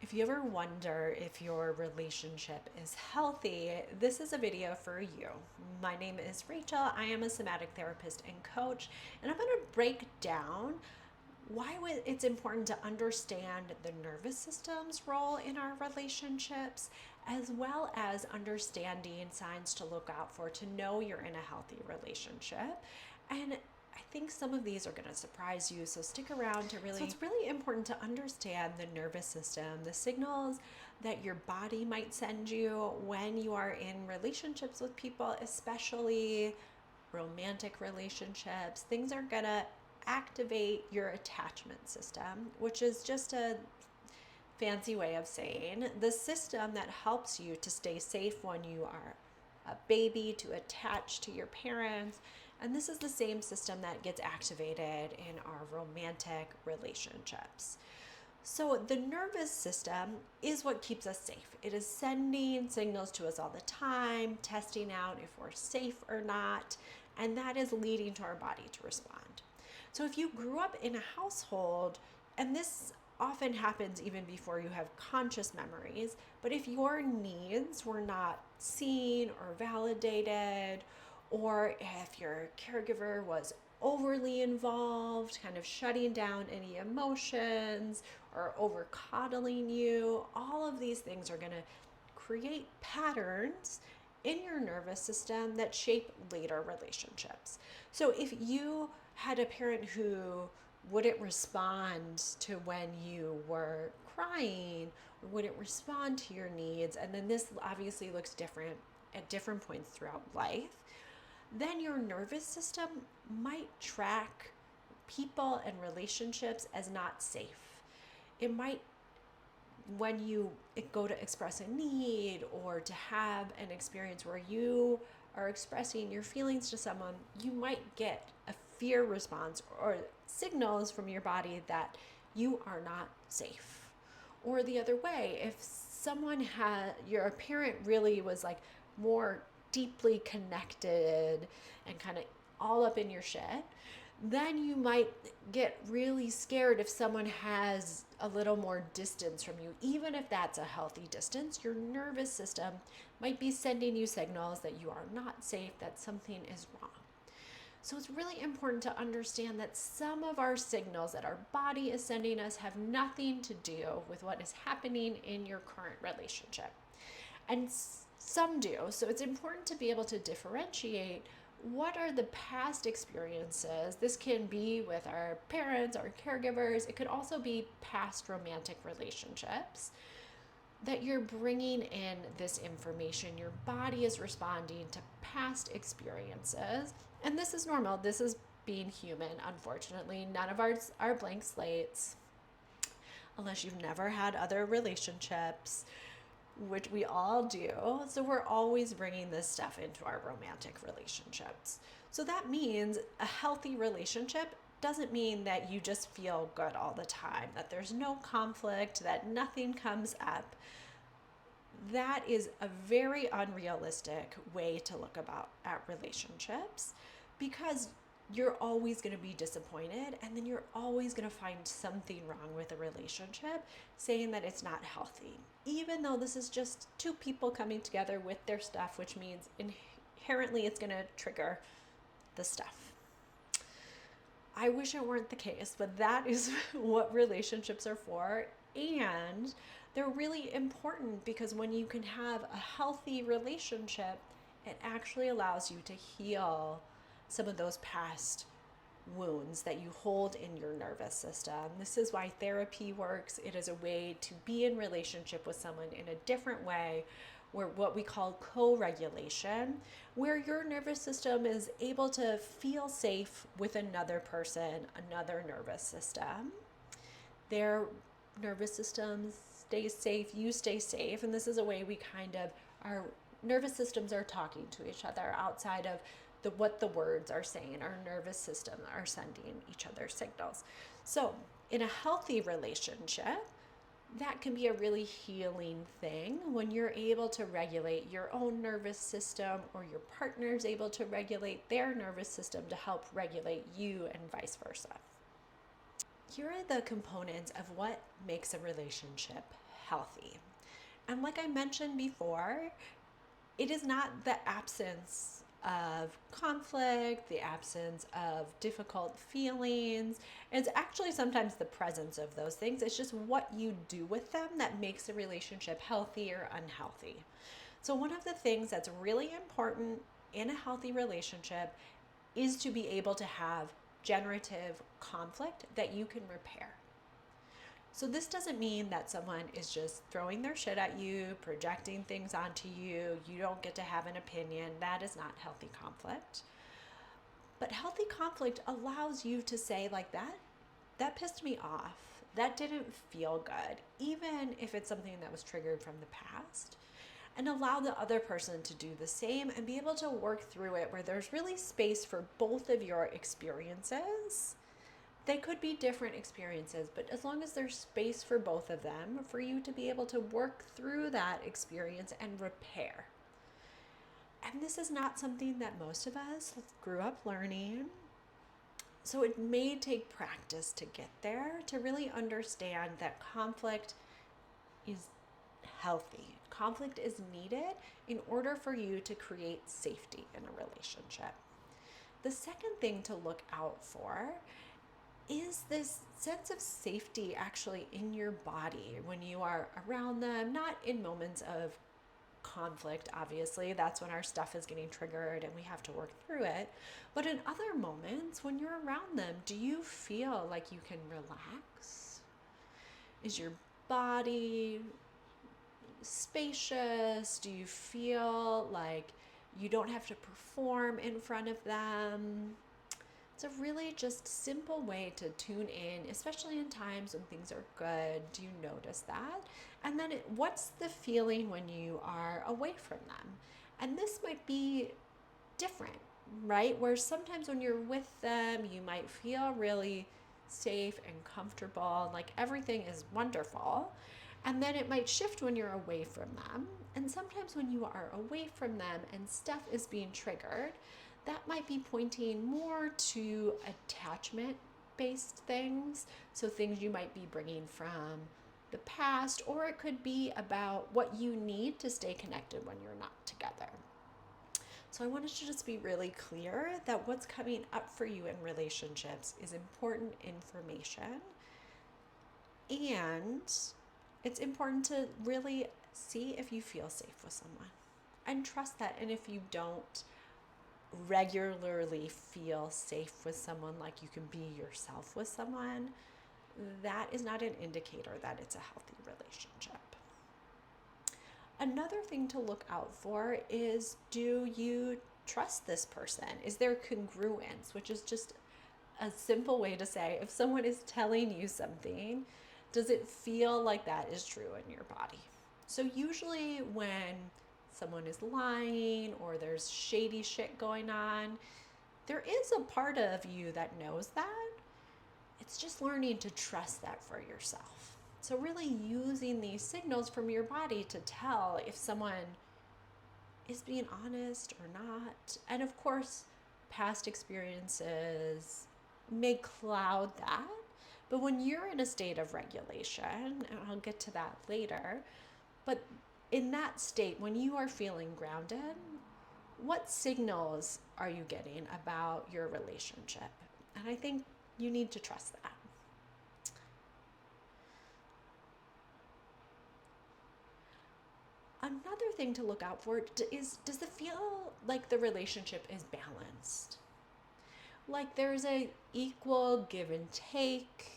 If you ever wonder if your relationship is healthy, this is a video for you. My name is Rachel. I am a somatic therapist and coach, and I'm going to break down why it's important to understand the nervous system's role in our relationships, as well as understanding signs to look out for to know you're in a healthy relationship. And I think some of these are going to surprise you, so stick around to really. So it's really important to understand the nervous system, the signals that your body might send you when you are in relationships with people, especially romantic relationships. Things are going to activate your attachment system, which is just a fancy way of saying the system that helps you to stay safe when you are a baby, to attach to your parents. And this is the same system that gets activated in our romantic relationships. So the nervous system is what keeps us safe. It is sending signals to us all the time, testing out if we're safe or not, and that is leading to our body to respond. So if you grew up in a household, and this often happens even before you have conscious memories, but if your needs were not seen or validated, or if your caregiver was overly involved, kind of shutting down any emotions or over coddling you, all of these things are going to create patterns in your nervous system that shape later relationships. So if you had a parent who wouldn't respond to when you were crying, or wouldn't respond to your needs, and then this obviously looks different at different points throughout life, then your nervous system might track people and relationships as not safe. It might, when you go to express a need or to have an experience where you are expressing your feelings to someone, you might get a fear response or signals from your body that you are not safe. Or the other way, if someone had, your parent really was like more deeply connected and kind of all up in your shit, then you might get really scared if someone has a little more distance from you. Even if that's a healthy distance, your nervous system might be sending you signals that you are not safe, that something is wrong. So it's really important to understand that some of our signals that our body is sending us have nothing to do with what is happening in your current relationship. And some do. So it's important to be able to differentiate what are the past experiences. This can be with our parents, our caregivers. It could also be past romantic relationships that you're bringing in this information. Your body is responding to past experiences. And this is normal. This is being human, unfortunately. None of ours are blank slates, unless you've never had other relationships, which we all do. So we're always bringing this stuff into our romantic relationships. So that means a healthy relationship doesn't mean that you just feel good all the time, that there's no conflict, that nothing comes up. That is a very unrealistic way to look at relationships, because you're always going to be disappointed, and then you're always going to find something wrong with a relationship, saying that it's not healthy, even though this is just two people coming together with their stuff, which means inherently it's going to trigger the stuff. I wish it weren't the case, but that is what relationships are for. And they're really important because when you can have a healthy relationship, it actually allows you to heal some of those past wounds that you hold in your nervous system. This is why therapy works. It is a way to be in relationship with someone in a different way, where what we call co-regulation, where your nervous system is able to feel safe with another person, another nervous system. Their nervous system stays safe, you stay safe, and this is a way we kind of, our nervous systems are talking to each other outside of what the words are saying. Our nervous system are sending each other signals. So in a healthy relationship, that can be a really healing thing when you're able to regulate your own nervous system, or your partner's able to regulate their nervous system to help regulate you, and vice versa. Here are the components of what makes a relationship healthy. And like I mentioned before, it is not the absence of conflict, the absence of difficult feelings. It's actually sometimes the presence of those things. It's just what you do with them that makes a relationship healthy or unhealthy. So, one of the things that's really important in a healthy relationship is to be able to have generative conflict that you can repair. So this doesn't mean that someone is just throwing their shit at you, projecting things onto you. You don't get to have an opinion. That is not healthy conflict. But healthy conflict allows you to say, like, that pissed me off. That didn't feel good, even if it's something that was triggered from the past. And allow the other person to do the same and be able to work through it where there's really space for both of your experiences. They could be different experiences, but as long as there's space for both of them, for you to be able to work through that experience and repair. And this is not something that most of us grew up learning. So it may take practice to get there, to really understand that conflict is healthy. Conflict is needed in order for you to create safety in a relationship. The second thing to look out for is this sense of safety actually in your body when you are around them, not in moments of conflict, obviously. That's when our stuff is getting triggered and we have to work through it. But in other moments, when you're around them, do you feel like you can relax? Is your body spacious? Do you feel like you don't have to perform in front of them? It's a really just simple way to tune in, especially in times when things are good. Do you notice that? And then what's the feeling when you are away from them? And this might be different, right? Where sometimes when you're with them, you might feel really safe and comfortable, and like everything is wonderful. And then it might shift when you're away from them. And sometimes when you are away from them and stuff is being triggered, that might be pointing more to attachment-based things. So things you might be bringing from the past, or it could be about what you need to stay connected when you're not together. So I wanted to just be really clear that what's coming up for you in relationships is important information. And it's important to really see if you feel safe with someone and trust that. And if you don't regularly feel safe with someone, like you can be yourself with someone, that is not an indicator that it's a healthy relationship. Another thing to look out for is, do you trust this person? Is there congruence, which is just a simple way to say if someone is telling you something, does it feel like that is true in your body? So usually when someone is lying or there's shady shit going on, there is a part of you that knows that. It's just learning to trust that for yourself. So really using these signals from your body to tell if someone is being honest or not. And of course, past experiences may cloud that. But when you're in a state of regulation, and I'll get to that later, but in that state, when you are feeling grounded, what signals are you getting about your relationship? And I think you need to trust that. Another thing to look out for is, does it feel like the relationship is balanced? Like there's a equal give and take,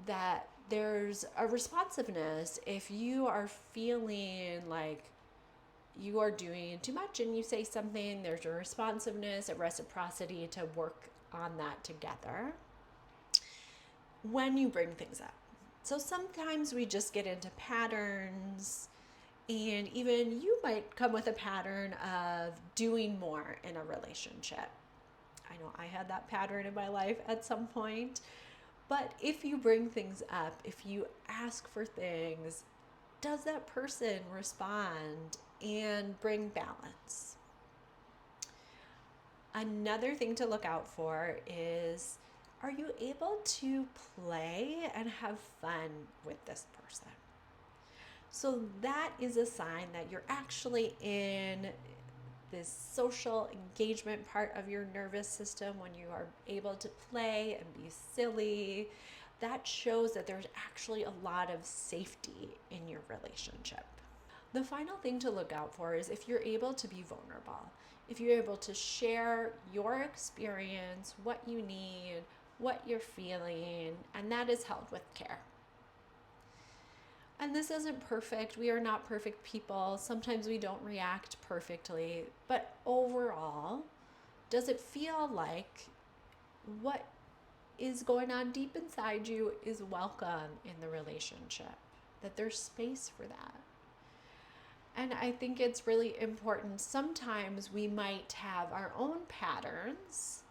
that there's a responsiveness. If you are feeling like you are doing too much and you say something, there's a responsiveness, a reciprocity to work on that together when you bring things up. So sometimes we just get into patterns, and even you might come with a pattern of doing more in a relationship. I know I had that pattern in my life at some point. But if you bring things up, if you ask for things, does that person respond and bring balance? Another thing to look out for is, are you able to play and have fun with this person? So that is a sign that you're actually in this social engagement part of your nervous system when you are able to play and be silly. That shows that there's actually a lot of safety in your relationship. The final thing to look out for is if you're able to be vulnerable, if you're able to share your experience, what you need, what you're feeling, and that is held with care. And this isn't perfect. We are not perfect people. Sometimes we don't react perfectly. But overall, does it feel like what is going on deep inside you is welcome in the relationship? That there's space for that? And I think it's really important. Sometimes we might have our own patterns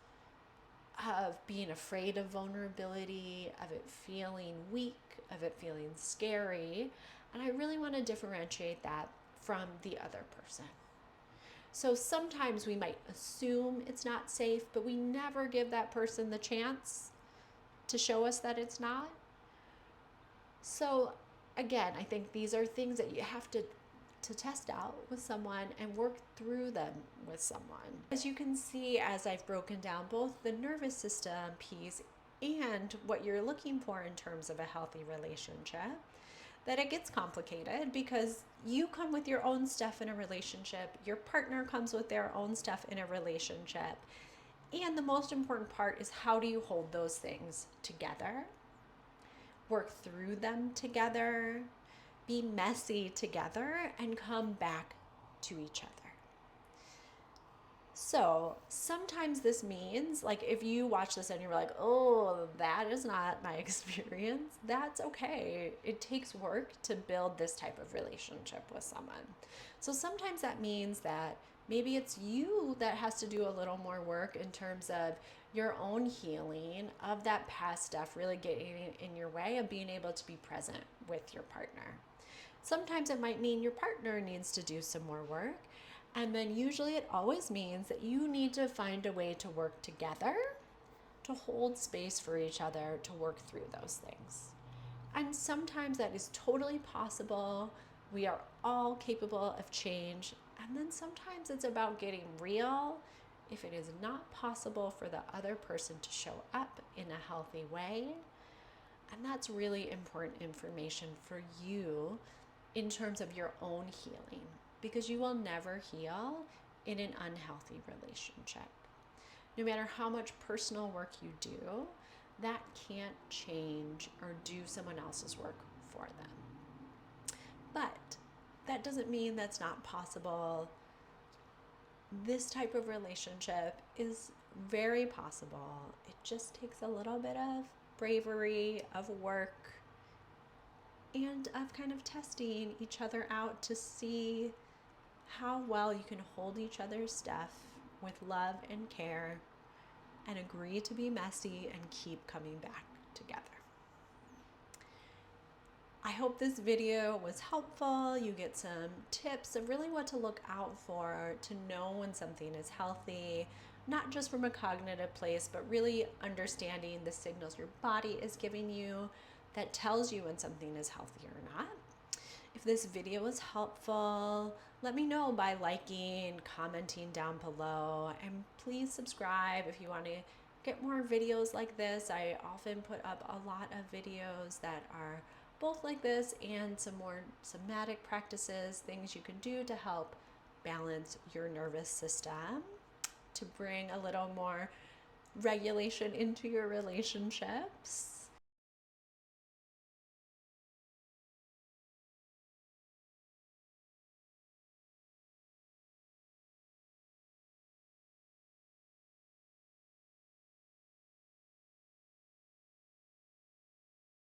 of being afraid of vulnerability, of it feeling weak, of it feeling scary. And I really want to differentiate that from the other person. So sometimes we might assume it's not safe, but we never give that person the chance to show us that it's not. So again, I think these are things that you have to test out with someone and work through them with someone. As you can see, as I've broken down both the nervous system piece and what you're looking for in terms of a healthy relationship, that it gets complicated because you come with your own stuff in a relationship, your partner comes with their own stuff in a relationship, and the most important part is how do you hold those things together, work through them together, be messy together, and come back to each other. So sometimes this means, like, if you watch this and you're like, oh, that is not my experience, that's okay. It takes work to build this type of relationship with someone. So sometimes that means that maybe it's you that has to do a little more work in terms of your own healing of that past stuff, really getting in your way of being able to be present with your partner. Sometimes it might mean your partner needs to do some more work. And then usually it always means that you need to find a way to work together, to hold space for each other, to work through those things. And sometimes that is totally possible. We are all capable of change. And then sometimes it's about getting real if it is not possible for the other person to show up in a healthy way. And that's really important information for you in terms of your own healing, because you will never heal in an unhealthy relationship. No matter how much personal work you do, that can't change or do someone else's work for them. But that doesn't mean that's not possible. This type of relationship is very possible. It just takes a little bit of bravery, of work, and of kind of testing each other out to see how well you can hold each other's stuff with love and care and agree to be messy and keep coming back together. I hope this video was helpful. You get some tips of really what to look out for to know when something is healthy, not just from a cognitive place, but really understanding the signals your body is giving you that tells you when something is healthy or not. If this video was helpful, let me know by liking, commenting down below, and please subscribe if you want to get more videos like this. I often put up a lot of videos that are both like this and some more somatic practices, things you can do to help balance your nervous system, to bring a little more regulation into your relationships.